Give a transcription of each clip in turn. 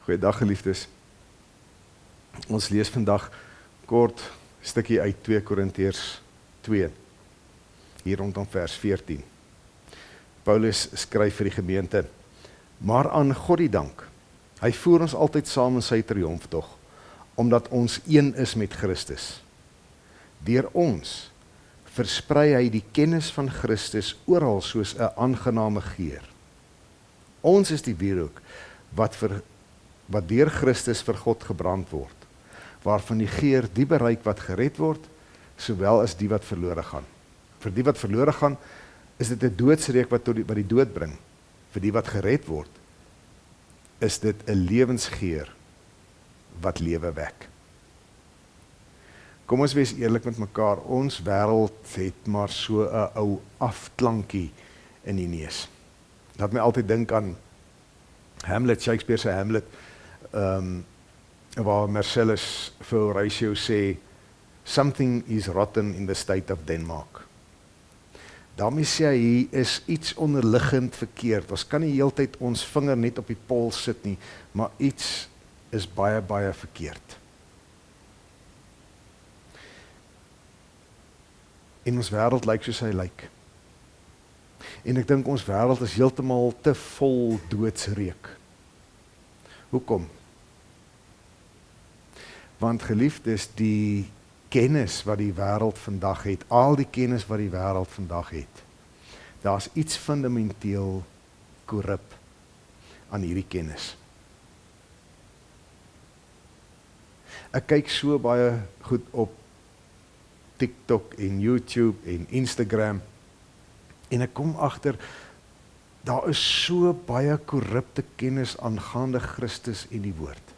Goeiedag geliefdes. Ons lees vandag kort stukkie uit 2 Korintiërs 2, hier rondom vers 14. Paulus skryf vir die gemeente, maar aan God die dank, hy voer ons altyd saam in sy triomftog, omdat ons een is met Christus. Deur ons versprei hy die kennis van Christus oral soos 'n aangename geur. Ons is die wierook wat deur Christus vir God gebrand word, waarvan die geur die bereik wat gered word, sowel as die wat verlore gaan. Vir die wat verlore gaan, is dit 'n doodsreuk wat die dood bring. Vir die wat gered word, is dit 'n lewensgeur wat lewe wek. Kom ons wees eerlik met mekaar, ons wêreld het maar so 'n ou afklankie in die neus. Laat my altyd dink aan Hamlet, Shakespeare se Hamlet, waar Marcellus vir Horatio sê, something is rotten in the state of Denmark. Daarmee sê hy, hier is iets onderliggend verkeerd. Ons kan nie heeltyd ons vinger net op die pols sit nie, maar iets is baie, baie verkeerd. En ons wêreld lyk soos hy lyk. En ek dink ons wêreld is heeltemal te vol doodsreuk. Hoekom? Want geliefdes, die kennis wat die wêreld vandag het, al die kennis wat die wêreld vandag het, daar's iets fundamenteel korrup aan hierdie kennis. Ek kyk so baie goed op TikTok en YouTube en Instagram, en ek kom agter, daar is so baie korrupte kennis aangaande Christus en die woord.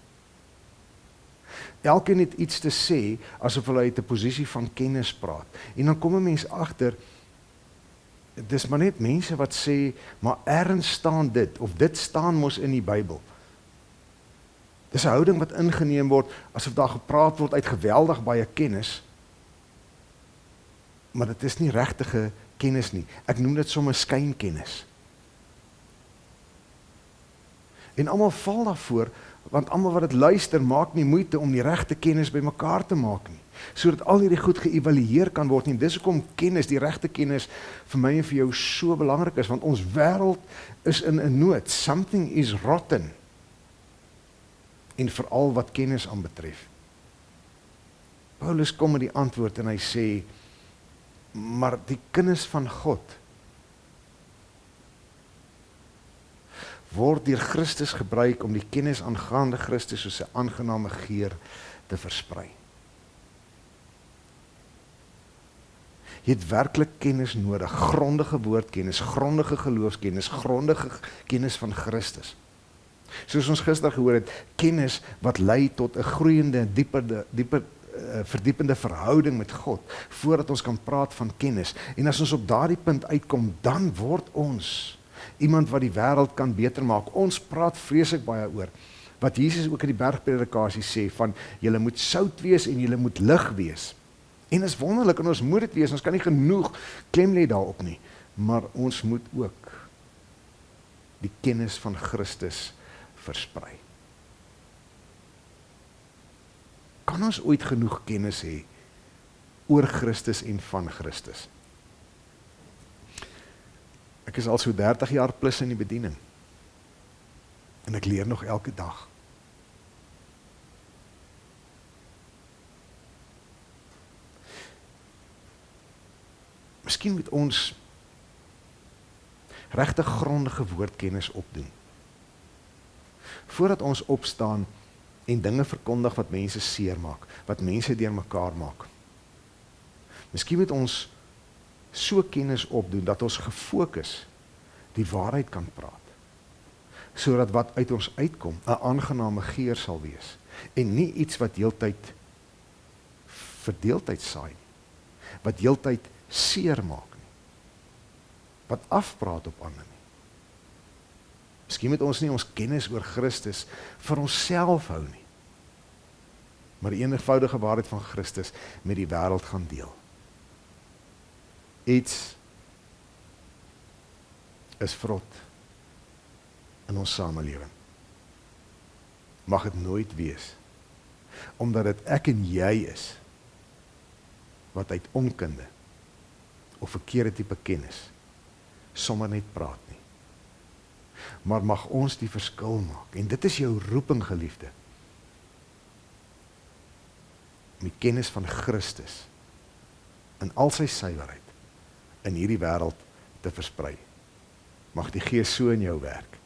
Elkeen het iets te sê, asof hulle uit 'n posisie van kennis praat. En dan kom 'n mens agter, dis maar net mense wat sê, maar ergens staan dit, of dit staan mos in die Bybel. Dis 'n houding wat ingeneem word, asof daar gepraat word uit geweldig baie kennis, maar dit is nie regtige kennis nie. Ek noem dit sommer skynkennis. En almal val daarvoor, want almal wat dit luister, maak nie moeite om die regte kennis bymekaar te maak nie, sodat al hierdie goed geëvalueer kan word nie. Dis hoekom kennis, die regte kennis, vir my en vir jou so belangrik is, want ons wêreld is in 'n nood. Something is rotten. En veral wat kennis aanbetref. Paulus kom met die antwoord en hy sê, maar die kennis van God word deur Christus gebruik om die kennis aangaande Christus soos 'n aangename geur te versprei. Jy het werklik kennis nodig, grondige woordkennis, grondige geloofskennis, grondige kennis van Christus. Soos ons gister gehoor het, kennis wat lei tot 'n groeiende, dieper verdiepende verhouding met God, voordat ons kan praat van kennis. En as ons op daardie punt uitkom, dan word ons iemand wat die wêreld kan beter maak. Ons praat vreeslik baie oor, wat Jesus ook in die bergpredikasie sê, van julle moet sout wees en julle moet lig wees. En is wonderlik, en ons moet dit wees, ons kan nie genoeg klem lê daarop nie, maar ons moet ook die kennis van Christus versprei. Kan ons ooit genoeg kennis hê oor Christus en van Christus? Ek is al so 30 jaar plus in die bediening. En ek leer nog elke dag. Miskien moet ons regtig grondige woordkennis opdoen. Voordat ons opstaan en dinge verkondig wat mense seermaak, wat mense deurmekaar maak. Miskien moet ons so kennis opdoen, dat ons gefokus die waarheid kan praat. Sodat wat uit ons uitkom, 'n aangename geur sal wees. En nie iets wat heeltyd verdeeldheid saai nie. Wat heeltyd seer maak nie. Wat afpraat op ander nie. Miskien moet ons nie ons kennis oor Christus vir onsself hou nie. Maar die eenvoudige waarheid van Christus met die wêreld gaan deel. Iets is vrot in ons samelewing. mag dit nooit wees, omdat dit ek en jy is, wat uit onkunde, of verkeerde tipe kennis, sommer net praat nie. Maar mag ons die verskil maak, en dit is jou roeping, geliefde, om die kennis van Christus, in al sy suiwerheid, in hierdie wêreld te versprei. Mag die Gees so in jou werk,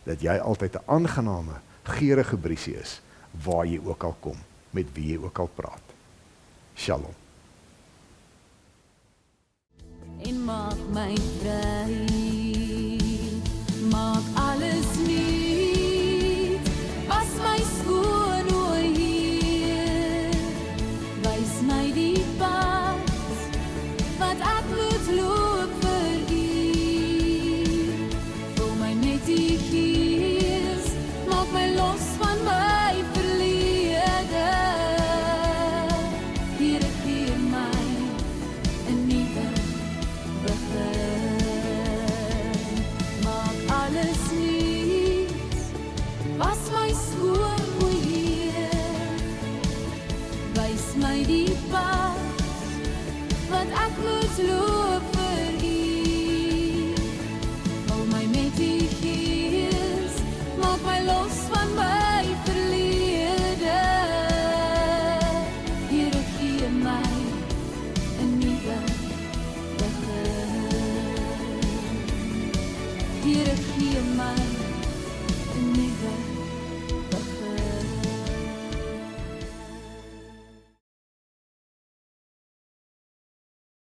dat jy altyd 'n aangename, geurende briesie is, waar jy ook al kom, met wie jy ook al praat. Shalom. En maak my vry, maak alles nuut, was my skoon, o Heer, wys my die pad, wat ek moet loop vir U, vul my met die Gees, maak my los van my verlede, Here gee my 'n nuwe begin, maak alles nuut, was my skoon, o Heer, wys my die pad, wat ek moet loop vir U, hou my met die Gees, maak my los van my verlede, Here gee my 'n nuwe begin, Here gee my